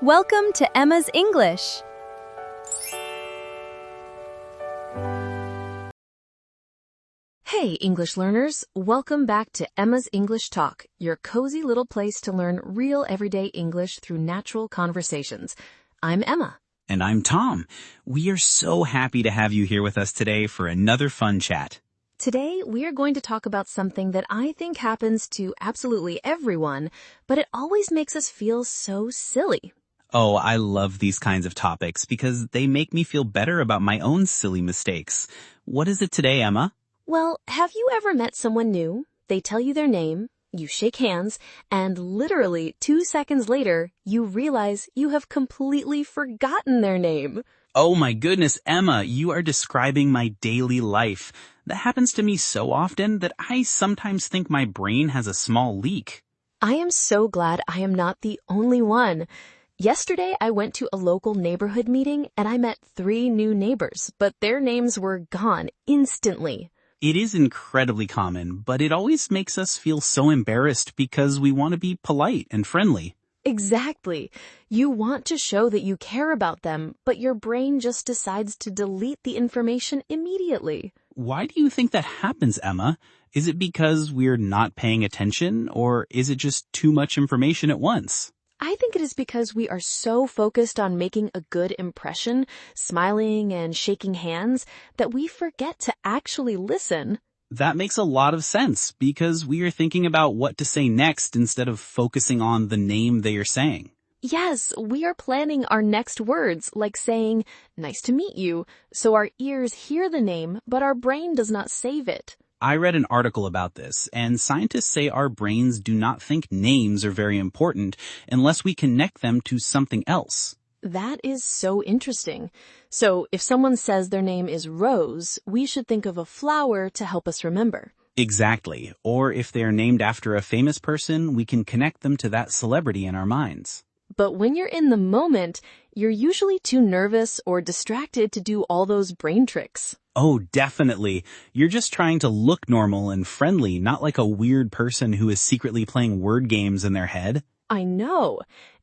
Welcome to Emma's English. Hey, English learners! Welcome back to Emma's English Talk, your cozy little place to learn real everyday English through natural conversations. I'm Emma. And I'm Tom. We are so happy to have you here with us today for another fun chat. Today, we are going to talk about something that I think happens to absolutely everyone, but it always makes us feel so silly. Oh, I love these kinds of topics because they make me feel better about my own silly mistakes. What is it today, Emma? Well, have you ever met someone new? They tell you their name, you shake hands, and literally 2 seconds later, you realize you have completely forgotten their name. Oh my goodness, Emma, you are describing my daily life. That happens to me so often that I sometimes think my brain has a small leak. I am so glad I am not the only one. Yesterday, I went to a local neighborhood meeting and I met 3 new neighbors, but their names were gone instantly. It is incredibly common, but it always makes us feel so embarrassed because we want to be polite and friendly. Exactly. You want to show that you care about them, but your brain just decides to delete the information immediately. Why do you think that happens, Emma? Is it because we're not paying attention, or is it just too much information at once? I think it is because we are so focused on making a good impression, smiling and shaking hands, that we forget to actually listen. That makes a lot of sense because we are thinking about what to say next instead of focusing on the name they are saying. Yes, we are planning our next words, like saying, "Nice to meet you," so our ears hear the name, but our brain does not save it. I read an article about this, and scientists say our brains do not think names are very important unless we connect them to something else. That is so interesting. So if someone says their name is Rose, we should think of a flower to help us remember. Exactly. Or if they are named after a famous person, we can connect them to that celebrity in our minds. But when you're in the moment, you're usually too nervous or distracted to do all those brain tricks. Oh, definitely. You're just trying to look normal and friendly, not like a weird person who is secretly playing word games in their head. I know.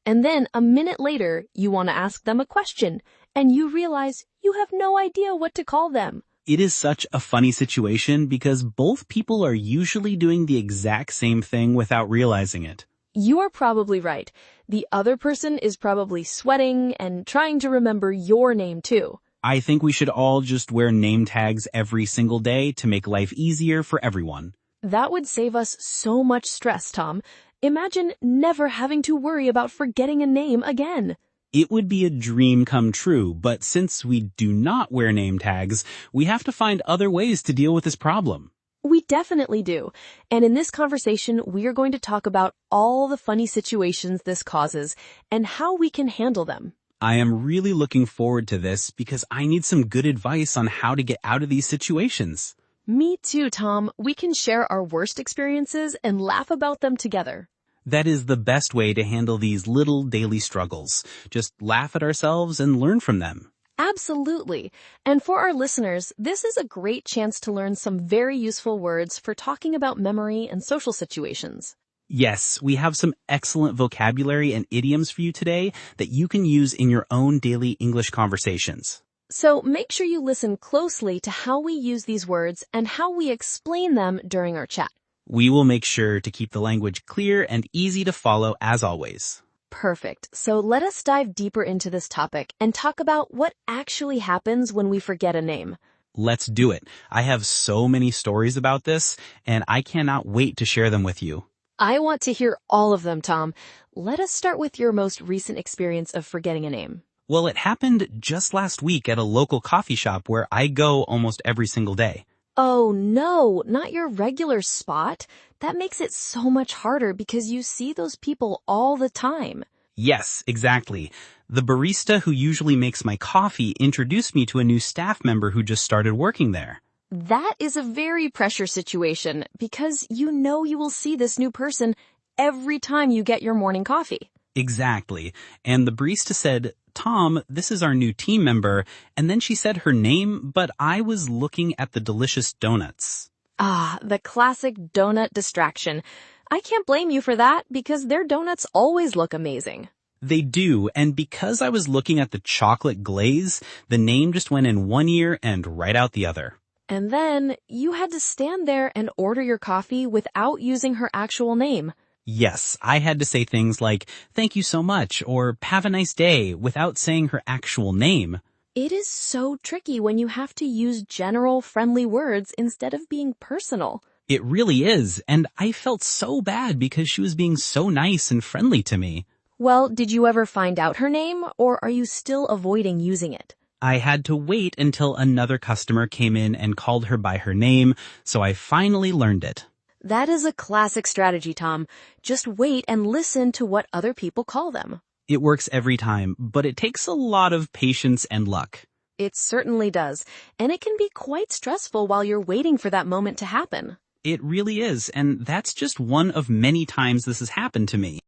And then a minute later, you want to ask them a question, and you realize you have no idea what to call them. It is such a funny situation because both people are usually doing the exact same thing without realizing it. You are probably right. The other person is probably sweating and trying to remember your name too. I think we should all just wear name tags every single day to make life easier for everyone. That would save us so much stress, Tom. Imagine never having to worry about forgetting a name again. It would be a dream come true, but since we do not wear name tags, we have to find other ways to deal with this problem. We definitely do. And in this conversation, we are going to talk about all the funny situations this causes and how we can handle them. I am really looking forward to this because I need some good advice on how to get out of these situations. Me too, Tom. We can share our worst experiences and laugh about them together. That is the best way to handle these little daily struggles. Just laugh at ourselves and learn from them. Absolutely. And for our listeners, this is a great chance to learn some very useful words for talking about memory and social situations. Yes, we have some excellent vocabulary and idioms for you today that you can use in your own daily English conversations. So make sure you listen closely to how we use these words and how we explain them during our chat. We will make sure to keep the language clear and easy to follow as always. Perfect. So let us dive deeper into this topic and talk about what actually happens when we forget a name. Let's do it. I have so many stories about this, and I cannot wait to share them with you. I want to hear all of them, Tom. Let us start with your most recent experience of forgetting a name. Well, it happened just last week at a local coffee shop where I go almost every single day. Oh no, not your regular spot. That makes it so much harder because you see those people all the time. Yes, exactly. The barista who usually makes my coffee introduced me to a new staff member who just started working there. That is a very pressure situation because you know you will see this new person every time you get your morning coffee. Exactly. And the barista said, "Tom, this is our new team member." And then she said her name, but I was looking at the delicious donuts. Ah, the classic donut distraction. I can't blame you for that because their donuts always look amazing. They do, and because I was looking at the chocolate glaze, the name just went in one ear and right out the other. And then you had to stand there and order your coffee without using her actual name. Yes, I had to say things like, "Thank you so much," or "Have a nice day," without saying her actual name. It is so tricky when you have to use general, friendly words instead of being personal. It really is, and I felt so bad because she was being so nice and friendly to me. Well, did you ever find out her name, or are you still avoiding using it? I had to wait until another customer came in and called her by her name, so I finally learned it. That is a classic strategy, Tom. Just wait and listen to what other people call them. It works every time, but it takes a lot of patience and luck. It certainly does, and it can be quite stressful while you're waiting for that moment to happen. It really is, and that's just one of many times this has happened to me.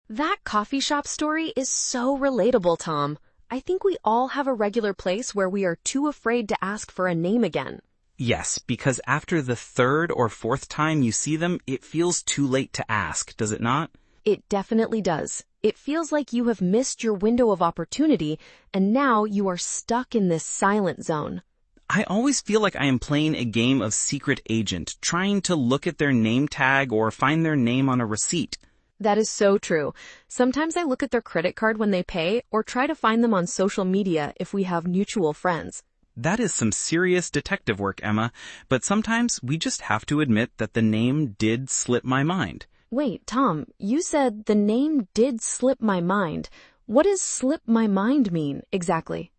That coffee shop story is so relatable, Tom. I think we all have a regular place where we are too afraid to ask for a name again. Yes, because after the third or fourth time you see them, it feels too late to ask, does it not? It definitely does. It feels like you have missed your window of opportunity, and now you are stuck in this silent zone. I always feel like I am playing a game of secret agent, trying to look at their name tag or find their name on a receipt. That is so true. Sometimes I look at their credit card when they pay or try to find them on social media if we have mutual friends. That is some serious detective work, Emma, but sometimes we just have to admit that the name did slip my mind. Wait, Tom, you said the name did slip my mind. What does slip my mind mean exactly?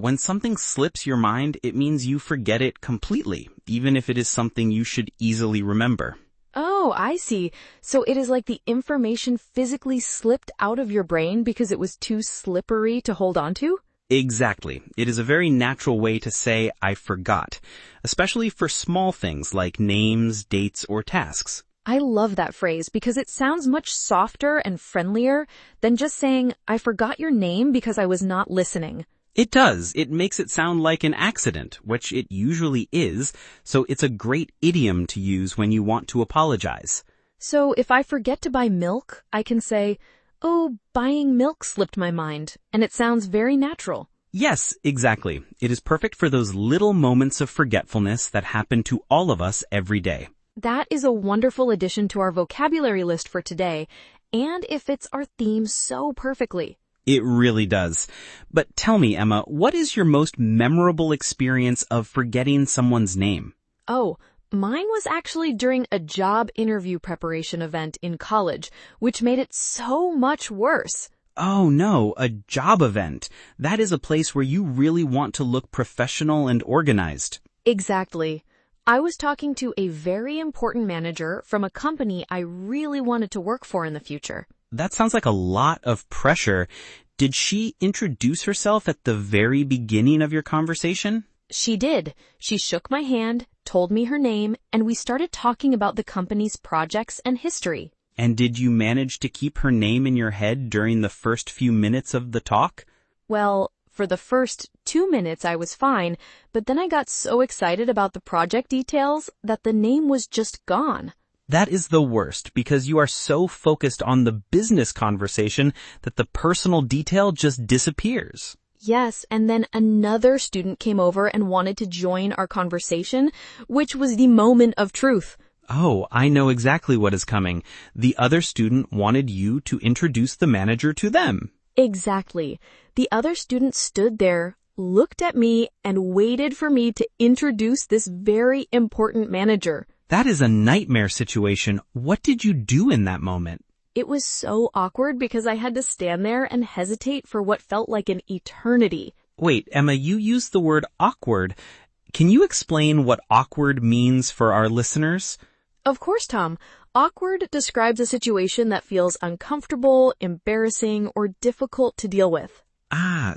When something slips your mind, it means you forget it completely, even if it is something you should easily remember. Oh, I see. So it is like the information physically slipped out of your brain because it was too slippery to hold on to? Exactly. It is a very natural way to say I forgot, especially for small things like names, dates, or tasks. I love that phrase because it sounds much softer and friendlier than just saying, I forgot your name because I was not listening. It does. It makes it sound like an accident, which it usually is, so it's a great idiom to use when you want to apologize. So if I forget to buy milk, I can say, oh, buying milk slipped my mind, and it sounds very natural. Yes, exactly. It is perfect for those little moments of forgetfulness that happen to all of us every day. That is a wonderful addition to our vocabulary list for today, and it fits our theme so perfectly. It really does. But tell me, Emma, what is your most memorable experience of forgetting someone's name? Oh, mine was actually during a job interview preparation event in college, which made it so much worse. Oh no, a job event. That is a place where you really want to look professional and organized. Exactly. I was talking to a very important manager from a company I really wanted to work for in the future. That sounds like a lot of pressure. Did she introduce herself at the very beginning of your conversation? She did. She shook my hand, told me her name, and we started talking about the company's projects and history. And did you manage to keep her name in your head during the first few minutes of the talk? Well, for the first 2 minutes I was fine, but then I got so excited about the project details that the name was just gone. That is the worst because you are so focused on the business conversation that the personal detail just disappears. Yes, and then another student came over and wanted to join our conversation, which was the moment of truth. Oh, I know exactly what is coming. The other student wanted you to introduce the manager to them. Exactly. The other student stood there, looked at me, and waited for me to introduce this very important manager. That is a nightmare situation. What did you do in that moment? It was so awkward because I had to stand there and hesitate for what felt like an eternity. Wait, Emma, you used the word awkward. Can you explain what awkward means for our listeners? Of course, Tom. Awkward describes a situation that feels uncomfortable, embarrassing, or difficult to deal with.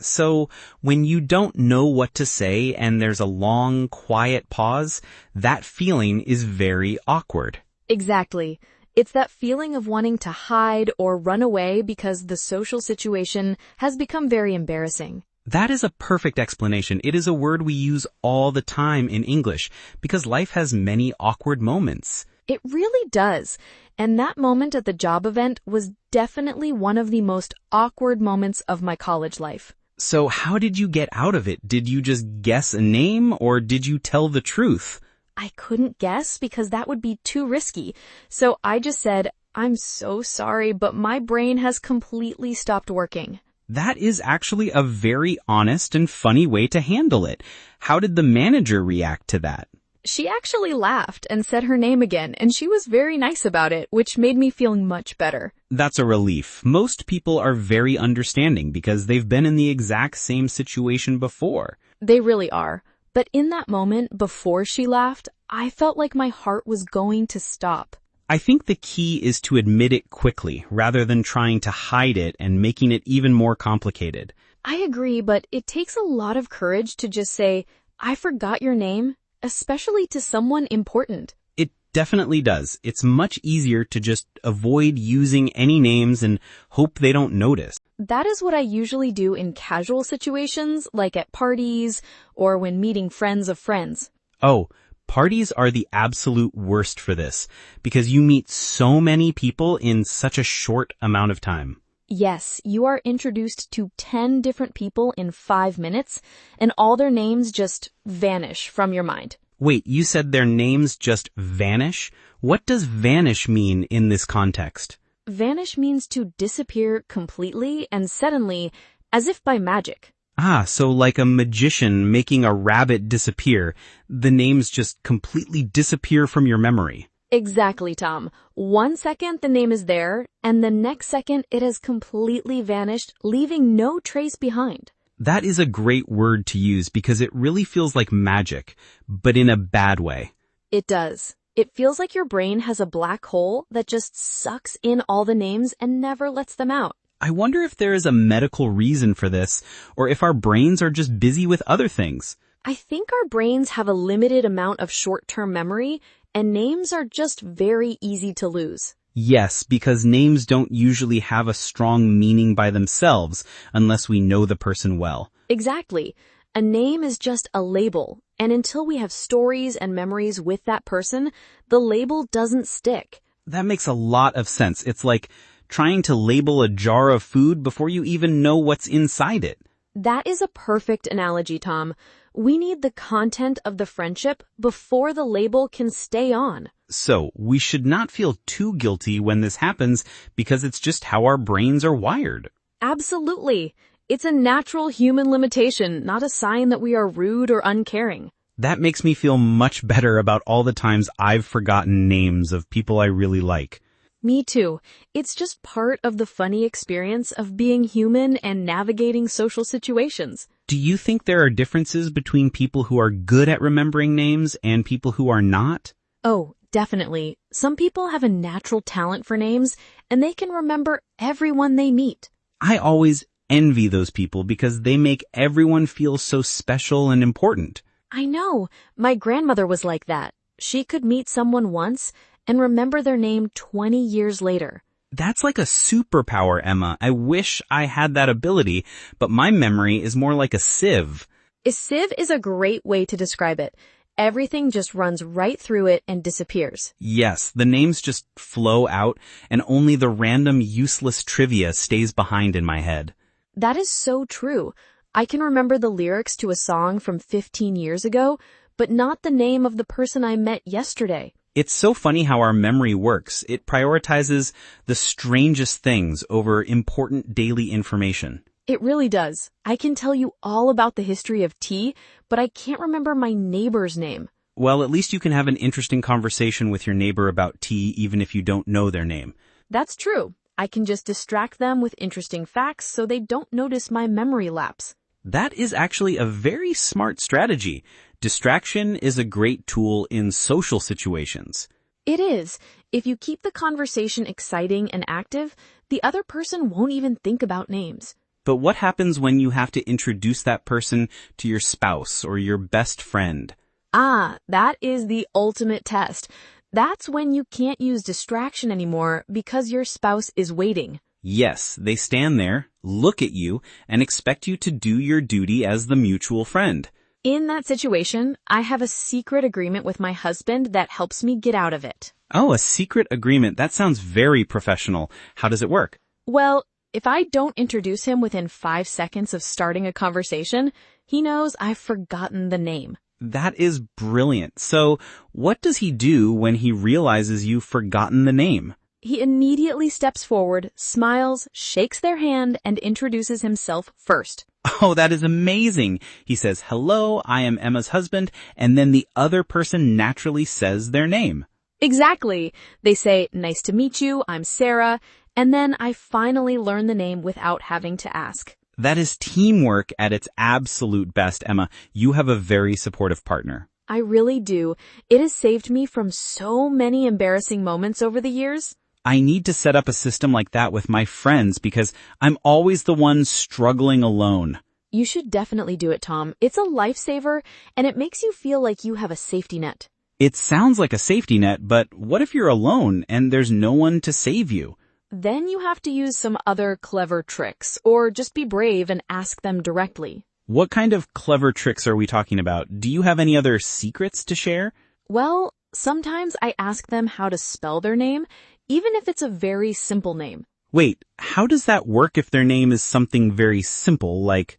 So when you don't know what to say and there's a long, quiet pause, that feeling is very awkward. Exactly. It's that feeling of wanting to hide or run away because the social situation has become very embarrassing. That is a perfect explanation. It is a word we use all the time in English because life has many awkward moments. It really does. And that moment at the job event was definitely one of the most awkward moments of my college life. So how did you get out of it? Did you just guess a name or did you tell the truth? I couldn't guess because that would be too risky. So I just said, "I'm so sorry, but my brain has completely stopped working." That is actually a very honest and funny way to handle it. How did the manager react to that? She actually laughed and said her name again, and she was very nice about it, which made me feel much better. That's a relief. Most people are very understanding because they've been in the exact same situation before. They really are. But in that moment, before she laughed, I felt like my heart was going to stop. I think the key is to admit it quickly rather than trying to hide it and making it even more complicated. I agree, but it takes a lot of courage to just say, "I forgot your name," especially to someone important. It definitely does. It's much easier to just avoid using any names and hope they don't notice. That is what I usually do in casual situations, like at parties or when meeting friends of friends. Oh, parties are the absolute worst for this because you meet so many people in such a short amount of time. Yes, you are introduced to 10 different people in 5 minutes, and all their names just vanish from your mind. Wait, you said their names just vanish? What does vanish mean in this context? Vanish means to disappear completely and suddenly, as if by magic. Ah, so like a magician making a rabbit disappear, the names just completely disappear from your memory. Exactly, Tom. 1 second the name is there, and the next second it has completely vanished, leaving no trace behind. That is a great word to use because it really feels like magic, but in a bad way. It does. It feels like your brain has a black hole that just sucks in all the names and never lets them out. I wonder if there is a medical reason for this, or if our brains are just busy with other things. I think our brains have a limited amount of short-term memory, and names are just very easy to lose. Yes, because names don't usually have a strong meaning by themselves unless we know the person well. Exactly. A name is just a label, and until we have stories and memories with that person, the label doesn't stick. That makes a lot of sense. It's like trying to label a jar of food before you even know what's inside it. That is a perfect analogy, Tom. We need the content of the friendship before the label can stay on. So, we should not feel too guilty when this happens because it's just how our brains are wired. Absolutely. It's a natural human limitation, not a sign that we are rude or uncaring. That makes me feel much better about all the times I've forgotten names of people I really like. Me too. It's just part of the funny experience of being human and navigating social situations. Do you think there are differences between people who are good at remembering names and people who are not? Oh, definitely. Some people have a natural talent for names, and they can remember everyone they meet. I always envy those people because they make everyone feel so special and important. I know. My grandmother was like that. She could meet someone once and remember their name 20 years later. That's like a superpower, Emma. I wish I had that ability, but my memory is more like a sieve. A sieve is a great way to describe it. Everything just runs right through it and disappears. Yes, the names just flow out, and only the random useless trivia stays behind in my head. That is so true. I can remember the lyrics to a song from 15 years ago, but not the name of the person I met yesterday. It's so funny how our memory works. It prioritizes the strangest things over important daily information. It really does. I can tell you all about the history of tea, but I can't remember my neighbor's name. Well, at least you can have an interesting conversation with your neighbor about tea even if you don't know their name. That's true. I can just distract them with interesting facts so they don't notice my memory lapse. That is actually a very smart strategy. Distraction is a great tool in social situations. It is. If you keep the conversation exciting and active, the other person won't even think about names. But what happens when you have to introduce that person to your spouse or your best friend? Ah, that is the ultimate test. That's when you can't use distraction anymore because your spouse is waiting. Yes, they stand there, look at you, and expect you to do your duty as the mutual friend. In that situation, I have a secret agreement with my husband that helps me get out of it. Oh, a secret agreement. That sounds very professional. How does it work? Well, if I don't introduce him within 5 seconds of starting a conversation, he knows I've forgotten the name. That is brilliant. So, what does he do when he realizes you've forgotten the name? He immediately steps forward, smiles, shakes their hand, and introduces himself first. Oh, that is amazing. He says, "Hello, I am Emma's husband," and then the other person naturally says their name. Exactly. They say, "Nice to meet you, I'm Sarah," and then I finally learn the name without having to ask. That is teamwork at its absolute best, Emma. You have a very supportive partner. I really do. It has saved me from so many embarrassing moments over the years. I need to set up a system like that with my friends because I'm always the one struggling alone. You should definitely do it, Tom. It's a lifesaver, and it makes you feel like you have a safety net. It sounds like a safety net, but what if you're alone and there's no one to save you? Then you have to use some other clever tricks, or just be brave and ask them directly. What kind of clever tricks are we talking about? Do you have any other secrets to share? Well, sometimes I ask them how to spell their name, even if it's a very simple name. Wait, how does that work if their name is something very simple like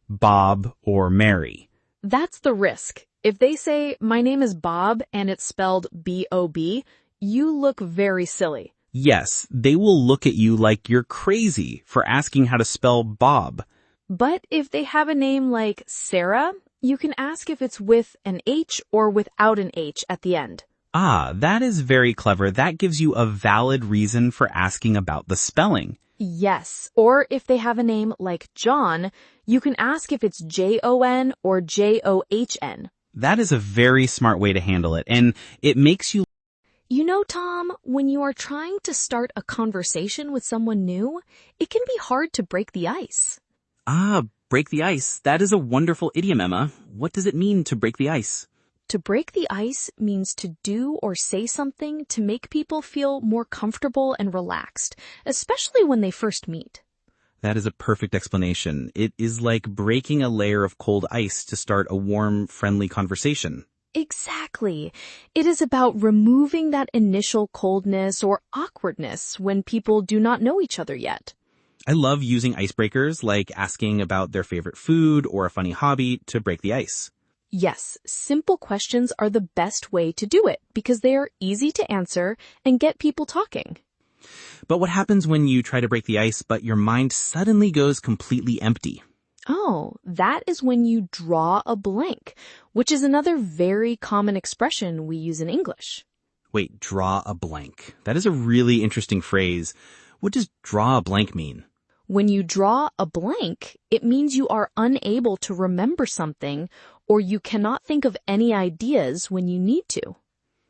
Bob or Mary? That's the risk. If they say, "My name is Bob," and it's spelled B-O-B, you look very silly. Yes, they will look at you like you're crazy for asking how to spell Bob. But if they have a name like Sarah, you can ask if it's with an H or without an H at the end. Ah, that is very clever. That gives you a valid reason for asking about the spelling. Yes, or if they have a name like John, you can ask if it's J-O-N or J-O-H-N. That is a very smart way to handle it, and it makes you... You know, Tom, when you are trying to start a conversation with someone new, it can be hard to break the ice. Ah, break the ice. That is a wonderful idiom, Emma. What does it mean to break the ice? To break the ice means to do or say something to make people feel more comfortable and relaxed, especially when they first meet. That is a perfect explanation. It is like breaking a layer of cold ice to start a warm, friendly conversation. Exactly. It is about removing that initial coldness or awkwardness when people do not know each other yet. I love using icebreakers like asking about their favorite food or a funny hobby to break the ice. Yes, simple questions are the best way to do it because they are easy to answer and get people talking. But what happens when you try to break the ice but your mind suddenly goes completely empty? Oh, that is when you draw a blank, which is another very common expression we use in English. Wait, draw a blank. That is a really interesting phrase. What does draw a blank mean? When you draw a blank, it means you are unable to remember something or you cannot think of any ideas when you need to.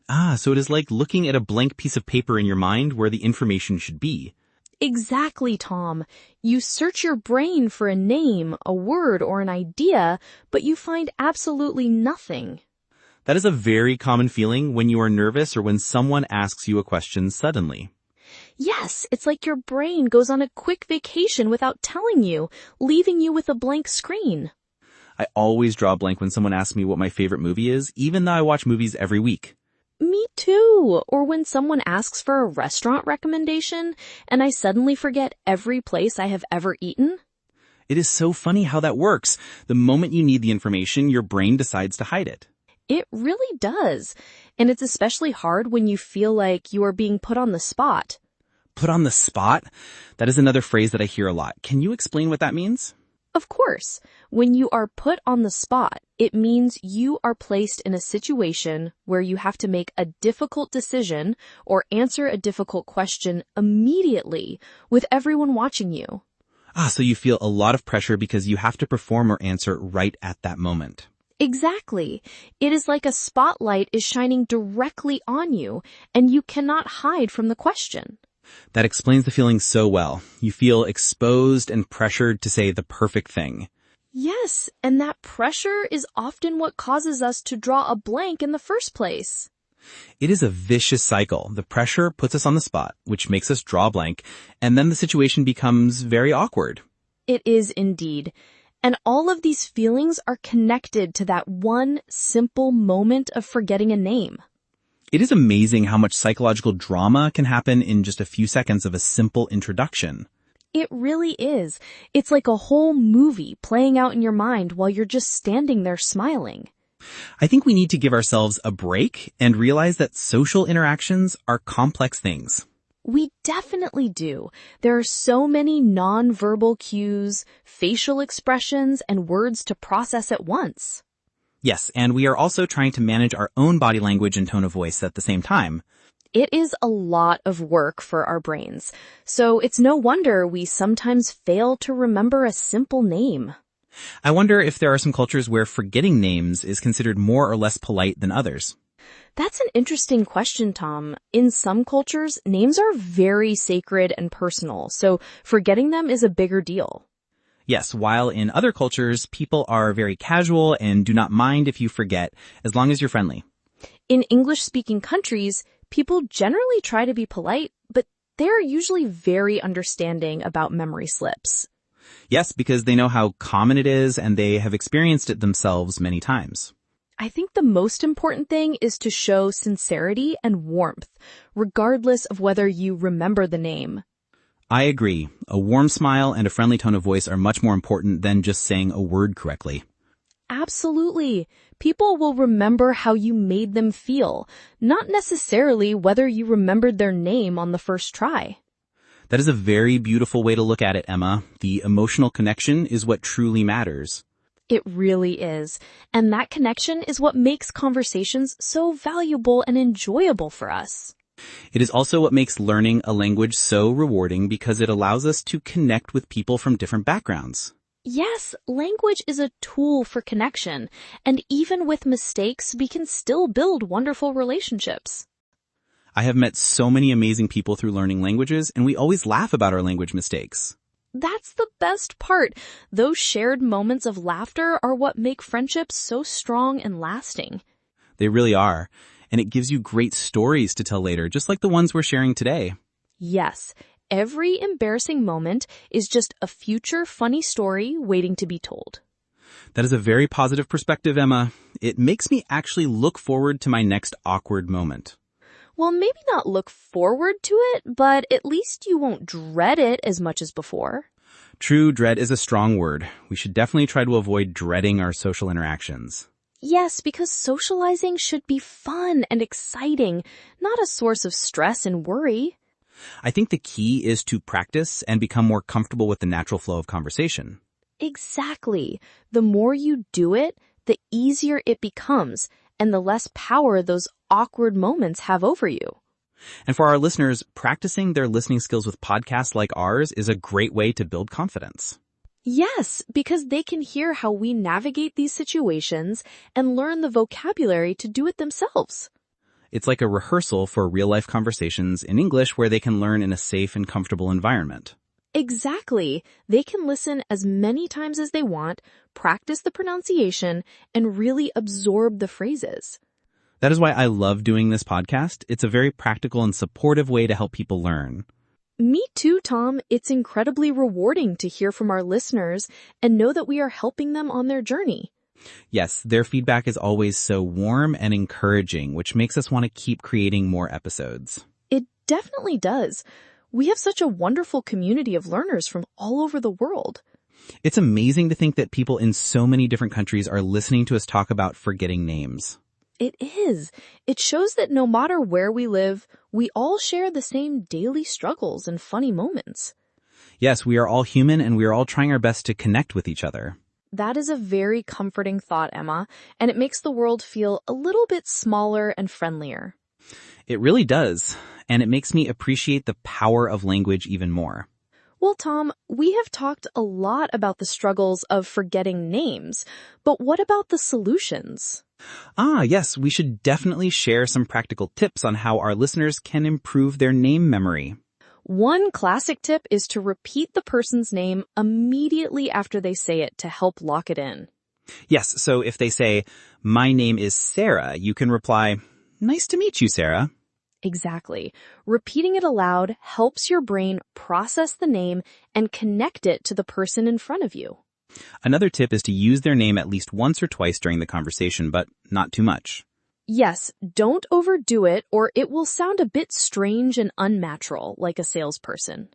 Ah, so it is like looking at a blank piece of paper in your mind where the information should be. Exactly, Tom. You search your brain for a name, a word, or an idea, but you find absolutely nothing. That is a very common feeling when you are nervous or when someone asks you a question suddenly. Yes, it's like your brain goes on a quick vacation without telling you, leaving you with a blank screen. I always draw a blank when someone asks me what my favorite movie is, even though I watch movies every week. Me too. Or when someone asks for a restaurant recommendation and I suddenly forget every place I have ever eaten. It is so funny how that works. The moment you need the information, your brain decides to hide it. It really does. And it's especially hard when you feel like you are being put on the spot. Put on the spot? That is another phrase that I hear a lot. Can you explain what that means? Of course, when you are put on the spot, it means you are placed in a situation where you have to make a difficult decision or answer a difficult question immediately with everyone watching you. Ah, so you feel a lot of pressure because you have to perform or answer right at that moment. Exactly. It is like a spotlight is shining directly on you, and you cannot hide from the question. That explains the feeling so well. You feel exposed and pressured to say the perfect thing. Yes, and that pressure is often what causes us to draw a blank in the first place. It is a vicious cycle. The pressure puts us on the spot, which makes us draw a blank, and then the situation becomes very awkward. It is indeed. And all of these feelings are connected to that one simple moment of forgetting a name. It is amazing how much psychological drama can happen in just a few seconds of a simple introduction. It really is. It's like a whole movie playing out in your mind while you're just standing there smiling. I think we need to give ourselves a break and realize that social interactions are complex things. We definitely do. There are so many nonverbal cues, facial expressions, and words to process at once. Yes, and we are also trying to manage our own body language and tone of voice at the same time. It is a lot of work for our brains, so it's no wonder we sometimes fail to remember a simple name. I wonder if there are some cultures where forgetting names is considered more or less polite than others. That's an interesting question, Tom. In some cultures, names are very sacred and personal, so forgetting them is a bigger deal. Yes, while in other cultures, people are very casual and do not mind if you forget, as long as you're friendly. In English-speaking countries, people generally try to be polite, but they're usually very understanding about memory slips. Yes, because they know how common it is and they have experienced it themselves many times. I think the most important thing is to show sincerity and warmth, regardless of whether you remember the name. I agree. A warm smile and a friendly tone of voice are much more important than just saying a word correctly. Absolutely. People will remember how you made them feel, not necessarily whether you remembered their name on the first try. That is a very beautiful way to look at it, Emma. The emotional connection is what truly matters. It really is. And that connection is what makes conversations so valuable and enjoyable for us. It is also what makes learning a language so rewarding because it allows us to connect with people from different backgrounds. Yes, language is a tool for connection, and even with mistakes, we can still build wonderful relationships. I have met so many amazing people through learning languages, and we always laugh about our language mistakes. That's the best part. Those shared moments of laughter are what make friendships so strong and lasting. They really are. And it gives you great stories to tell later, just like the ones we're sharing today. Yes, every embarrassing moment is just a future funny story waiting to be told. That is a very positive perspective, Emma. It makes me actually look forward to my next awkward moment. Well, maybe not look forward to it, but at least you won't dread it as much as before. True, dread is a strong word. We should definitely try to avoid dreading our social interactions. Yes, because socializing should be fun and exciting, not a source of stress and worry. I think the key is to practice and become more comfortable with the natural flow of conversation. Exactly. The more you do it, the easier it becomes, and the less power those awkward moments have over you. And for our listeners, practicing their listening skills with podcasts like ours is a great way to build confidence. Yes, because they can hear how we navigate these situations and learn the vocabulary to do it themselves. It's like a rehearsal for real-life conversations in English where they can learn in a safe and comfortable environment. Exactly. They can listen as many times as they want, practice the pronunciation, and really absorb the phrases. That is why I love doing this podcast. It's a very practical and supportive way to help people learn. Me too, Tom. It's incredibly rewarding to hear from our listeners and know that we are helping them on their journey. Yes, their feedback is always so warm and encouraging, which makes us want to keep creating more episodes. It definitely does. We have such a wonderful community of learners from all over the world. It's amazing to think that people in so many different countries are listening to us talk about forgetting names. It is. It shows that no matter where we live, we all share the same daily struggles and funny moments. Yes, we are all human and we are all trying our best to connect with each other. That is a very comforting thought, Emma, and it makes the world feel a little bit smaller and friendlier. It really does, and it makes me appreciate the power of language even more. Well, Tom, we have talked a lot about the struggles of forgetting names, but what about the solutions? Yes, we should definitely share some practical tips on how our listeners can improve their name memory. One classic tip is to repeat the person's name immediately after they say it to help lock it in. Yes, so if they say, "My name is Sarah," you can reply, "Nice to meet you, Sarah." Exactly. Repeating it aloud helps your brain process the name and connect it to the person in front of you. Another tip is to use their name at least once or twice during the conversation, but not too much. Yes, don't overdo it or it will sound a bit strange and unnatural, like a salesperson.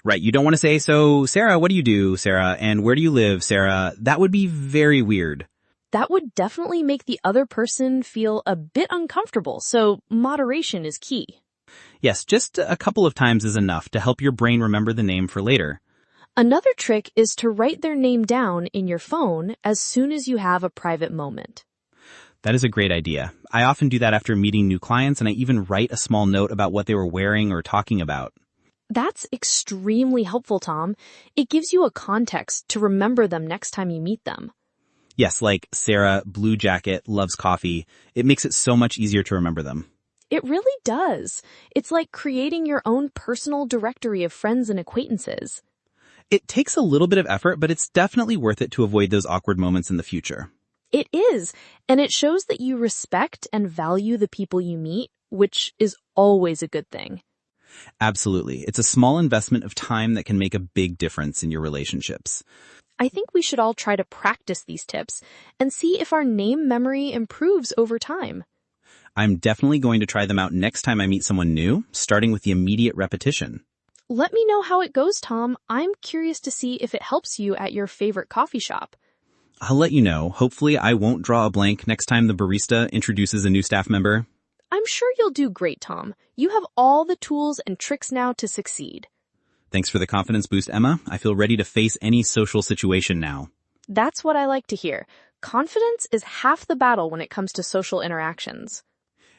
Right, you don't want to say, so, Sarah, what do you do, Sarah? And where do you live, Sarah? That would be very weird. That would definitely make the other person feel a bit uncomfortable, so moderation is key. Yes, just a couple of times is enough to help your brain remember the name for later. Another trick is to write their name down in your phone as soon as you have a private moment. That is a great idea. I often do that after meeting new clients, and I even write a small note about what they were wearing or talking about. That's extremely helpful, Tom. It gives you a context to remember them next time you meet them. Yes, like Sarah, blue jacket, loves coffee. It makes it so much easier to remember them. It really does. It's like creating your own personal directory of friends and acquaintances. It takes a little bit of effort, but it's definitely worth it to avoid those awkward moments in the future. It is, and it shows that you respect and value the people you meet, which is always a good thing. Absolutely. It's a small investment of time that can make a big difference in your relationships. I think we should all try to practice these tips and see if our name memory improves over time. I'm definitely going to try them out next time I meet someone new, starting with the immediate repetition. Let me know how it goes, Tom. I'm curious to see if it helps you at your favorite coffee shop. I'll let you know. Hopefully I won't draw a blank next time the barista introduces a new staff member. I'm sure you'll do great, Tom. You have all the tools and tricks now to succeed. Thanks for the confidence boost, Emma. I feel ready to face any social situation now. That's what I like to hear. Confidence is half the battle when it comes to social interactions.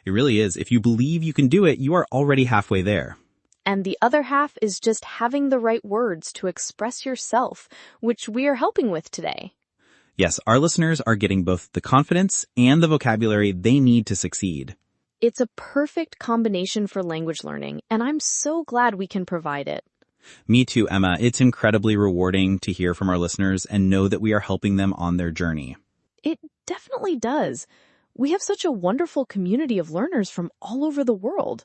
It really is. If you believe you can do it, you are already halfway there. And the other half is just having the right words to express yourself, which we are helping with today. Yes, our listeners are getting both the confidence and the vocabulary they need to succeed. It's a perfect combination for language learning, and I'm so glad we can provide it. Me too, Emma. It's incredibly rewarding to hear from our listeners and know that we are helping them on their journey. It definitely does. We have such a wonderful community of learners from all over the world.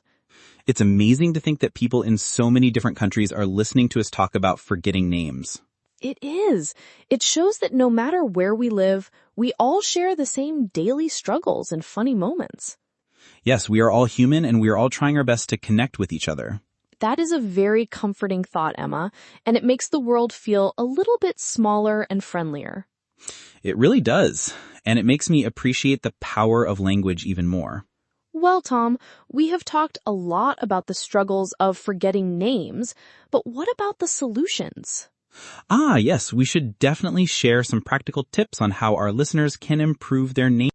It's amazing to think that people in so many different countries are listening to us talk about forgetting names. It is. It shows that no matter where we live, we all share the same daily struggles and funny moments. Yes, we are all human and we are all trying our best to connect with each other. That is a very comforting thought, Emma, and it makes the world feel a little bit smaller and friendlier. It really does, and it makes me appreciate the power of language even more. Well, Tom, we have talked a lot about the struggles of forgetting names, but what about the solutions? Yes, we should definitely share some practical tips on how our listeners can improve their name.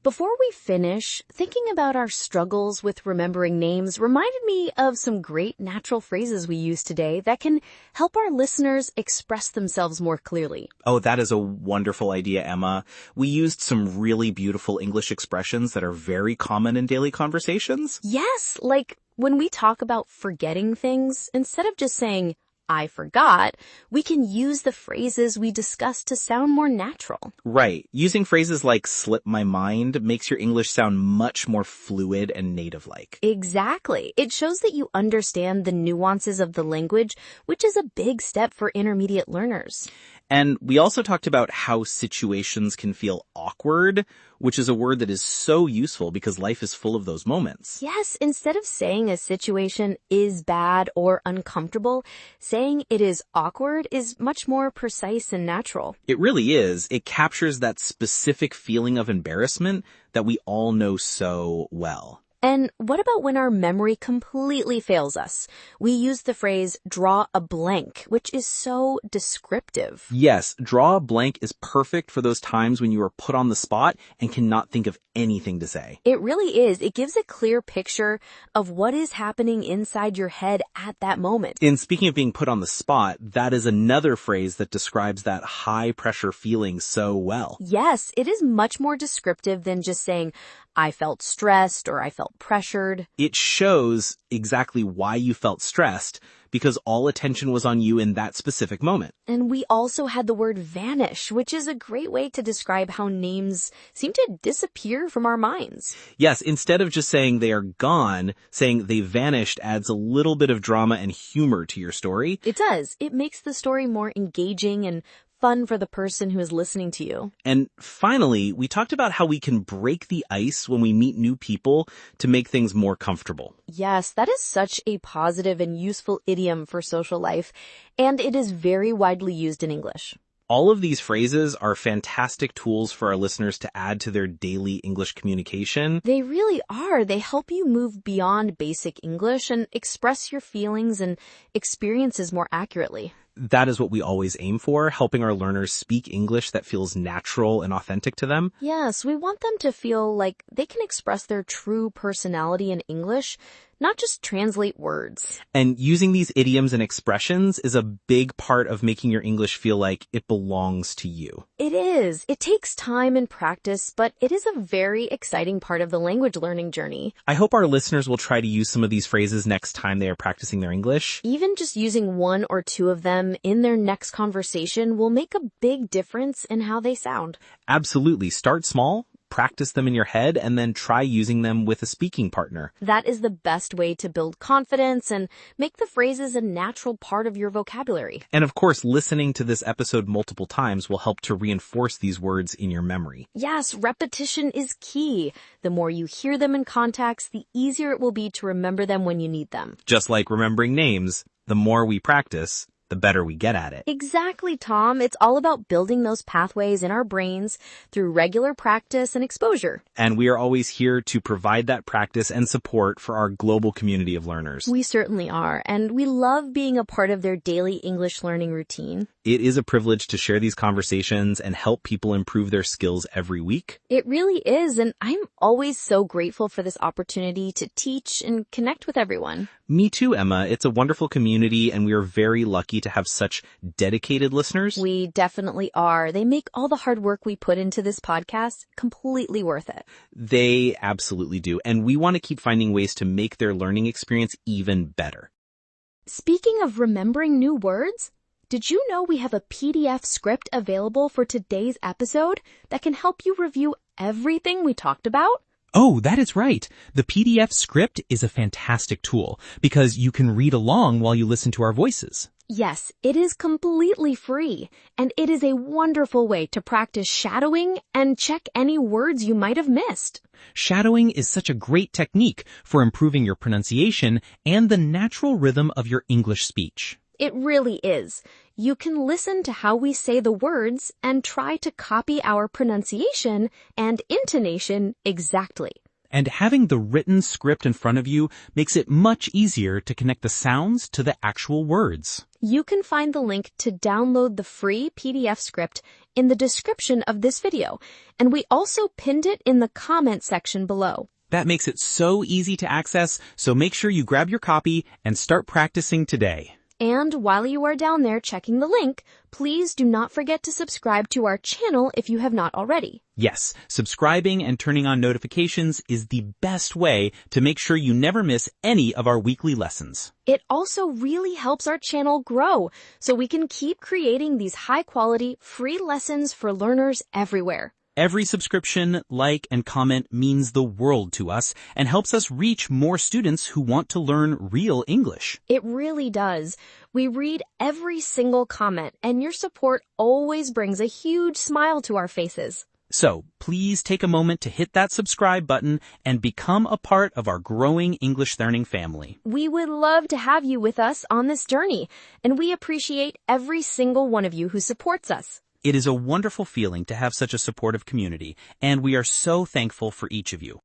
Before we finish, thinking about our struggles with remembering names reminded me of some great natural phrases we use today that can help our listeners express themselves more clearly. Oh, that is a wonderful idea, Emma. We used some really beautiful English expressions that are very common in daily conversations. Yes, like when we talk about forgetting things, instead of just saying, I forgot, we can use the phrases we discussed to sound more natural. Right. Using phrases like slip my mind makes your English sound much more fluid and native-like. Exactly. It shows that you understand the nuances of the language, which is a big step for intermediate learners. And we also talked about how situations can feel awkward, which is a word that is so useful because life is full of those moments. Yes, instead of saying a situation is bad or uncomfortable, saying it is awkward is much more precise and natural. It really is. It captures that specific feeling of embarrassment that we all know so well. And what about when our memory completely fails us? We use the phrase draw a blank, which is so descriptive. Yes, draw a blank is perfect for those times when you are put on the spot and cannot think of anything to say. It really is. It gives a clear picture of what is happening inside your head at that moment. And speaking of being put on the spot, that is another phrase that describes that high pressure feeling so well. Yes, it is much more descriptive than just saying, I felt stressed or I felt pressured. It shows exactly why you felt stressed because all attention was on you in that specific moment. And we also had the word vanish, which is a great way to describe how names seem to disappear from our minds. Yes, instead of just saying they are gone, saying they vanished adds a little bit of drama and humor to your story. It does. It makes the story more engaging and fun for the person who is listening to you. And finally, we talked about how we can break the ice when we meet new people to make things more comfortable. Yes, that is such a positive and useful idiom for social life, and it is very widely used in English. All of these phrases are fantastic tools for our listeners to add to their daily English communication. They really are. They help you move beyond basic English and express your feelings and experiences more accurately. That is what we always aim for, helping our learners speak English that feels natural and authentic to them. Yes, we want them to feel like they can express their true personality in English, not just translate words. And using these idioms and expressions is a big part of making your English feel like it belongs to you. It is. It takes time and practice, but it is a very exciting part of the language learning journey. I hope our listeners will try to use some of these phrases next time they are practicing their English. Even just using one or two of them in their next conversation will make a big difference in how they sound. Absolutely. Start small, practice them in your head, and then try using them with a speaking partner. That is the best way to build confidence and make the phrases a natural part of your vocabulary. And of course, listening to this episode multiple times will help to reinforce these words in your memory. Yes, repetition is key. The more you hear them in context, the easier it will be to remember them when you need them. Just like remembering names, the more we practice, the better we get at it. Exactly, Tom. It's all about building those pathways in our brains through regular practice and exposure. And we are always here to provide that practice and support for our global community of learners. We certainly are, and we love being a part of their daily English learning routine. It is a privilege to share these conversations and help people improve their skills every week. It really is, and I'm always so grateful for this opportunity to teach and connect with everyone. Me too, Emma. It's a wonderful community, and we are very lucky to have such dedicated listeners. We definitely are. They make all the hard work we put into this podcast completely worth it. They absolutely do, and we want to keep finding ways to make their learning experience even better. Speaking of remembering new words, did you know we have a PDF script available for today's episode that can help you review everything we talked about? Oh, that is right. The PDF script is a fantastic tool because you can read along while you listen to our voices. Yes, it is completely free, and it is a wonderful way to practice shadowing and check any words you might have missed. Shadowing is such a great technique for improving your pronunciation and the natural rhythm of your English speech. It really is. You can listen to how we say the words and try to copy our pronunciation and intonation exactly. And having the written script in front of you makes it much easier to connect the sounds to the actual words. You can find the link to download the free PDF script in the description of this video, and we also pinned it in the comment section below. That makes it so easy to access, so make sure you grab your copy and start practicing today. And while you are down there checking the link, please do not forget to subscribe to our channel if you have not already. Yes, subscribing and turning on notifications is the best way to make sure you never miss any of our weekly lessons. It also really helps our channel grow, so we can keep creating these high-quality, free lessons for learners everywhere. Every subscription, like, and comment means the world to us and helps us reach more students who want to learn real English. It really does. We read every single comment, and your support always brings a huge smile to our faces. So please take a moment to hit that subscribe button and become a part of our growing English learning family. We would love to have you with us on this journey, and we appreciate every single one of you who supports us. It is a wonderful feeling to have such a supportive community, and we are so thankful for each of you.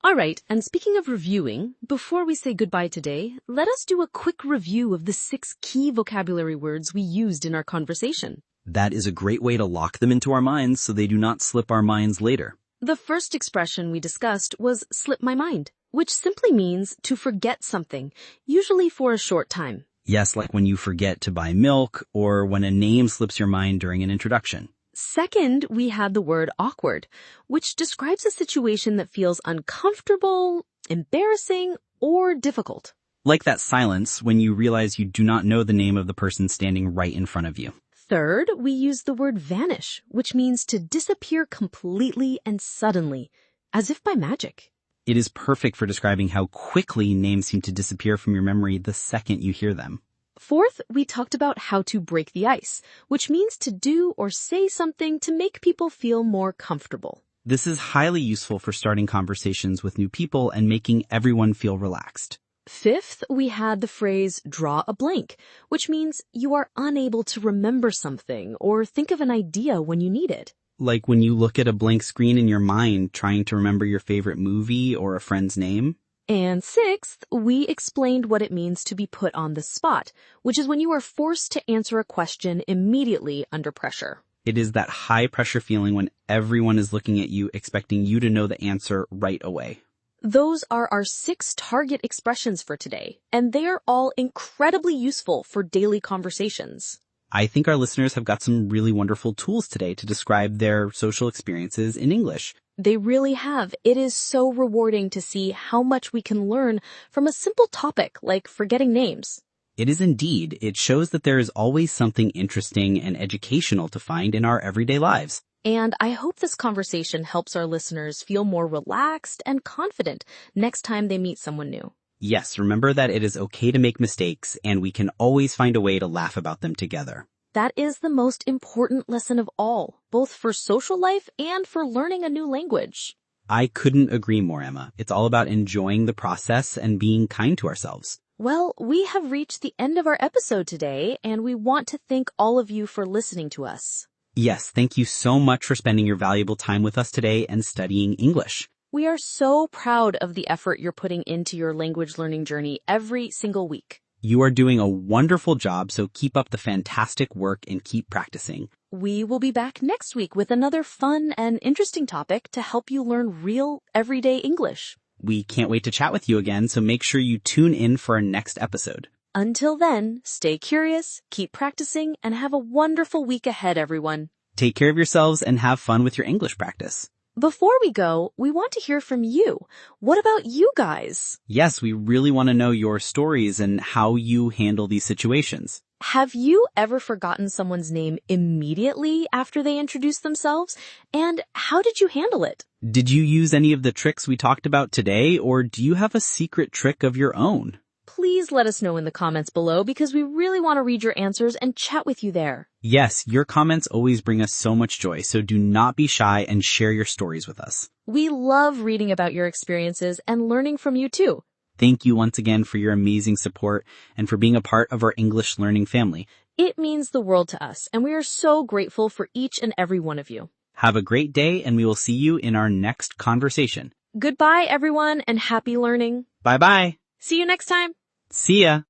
All right, and speaking of reviewing, before we say goodbye today, let us do a quick review of the 6 key vocabulary words we used in our conversation. That is a great way to lock them into our minds so they do not slip our minds later. The first expression we discussed was slip my mind, which simply means to forget something, usually for a short time. Yes, like when you forget to buy milk or when a name slips your mind during an introduction. Second, we had the word awkward, which describes a situation that feels uncomfortable, embarrassing, or difficult. Like that silence when you realize you do not know the name of the person standing right in front of you. Third, we used the word vanish, which means to disappear completely and suddenly, as if by magic. It is perfect for describing how quickly names seem to disappear from your memory the second you hear them. Fourth, we talked about how to break the ice, which means to do or say something to make people feel more comfortable. This is highly useful for starting conversations with new people and making everyone feel relaxed. Fifth, we had the phrase draw a blank, which means you are unable to remember something or think of an idea when you need it. Like when you look at a blank screen in your mind trying to remember your favorite movie or a friend's name. And sixth, we explained what it means to be put on the spot, which is when you are forced to answer a question immediately under pressure. It is that high pressure feeling when everyone is looking at you expecting you to know the answer right away. Those are our 6 target expressions for today, and they are all incredibly useful for daily conversations. I think our listeners have got some really wonderful tools today to describe their social experiences in English. They really have. It is so rewarding to see how much we can learn from a simple topic like forgetting names. It is indeed. It shows that there is always something interesting and educational to find in our everyday lives. And I hope this conversation helps our listeners feel more relaxed and confident next time they meet someone new. Yes, remember that it is okay to make mistakes, and we can always find a way to laugh about them together. That is the most important lesson of all, both for social life and for learning a new language. I couldn't agree more, Emma. It's all about enjoying the process and being kind to ourselves. Well, we have reached the end of our episode today, and we want to thank all of you for listening to us. Yes, thank you so much for spending your valuable time with us today and studying English. We are so proud of the effort you're putting into your language learning journey every single week. You are doing a wonderful job, so keep up the fantastic work and keep practicing. We will be back next week with another fun and interesting topic to help you learn real, everyday English. We can't wait to chat with you again, so make sure you tune in for our next episode. Until then, stay curious, keep practicing, and have a wonderful week ahead, everyone. Take care of yourselves and have fun with your English practice. Before we go, we want to hear from you. What about you guys? Yes, we really want to know your stories and how you handle these situations. Have you ever forgotten someone's name immediately after they introduced themselves? And how did you handle it? Did you use any of the tricks we talked about today, or do you have a secret trick of your own? Please let us know in the comments below because we really want to read your answers and chat with you there. Yes, your comments always bring us so much joy, so do not be shy and share your stories with us. We love reading about your experiences and learning from you too. Thank you once again for your amazing support and for being a part of our English learning family. It means the world to us, and we are so grateful for each and every one of you. Have a great day, and we will see you in our next conversation. Goodbye, everyone, and happy learning. Bye-bye. See you next time. See ya.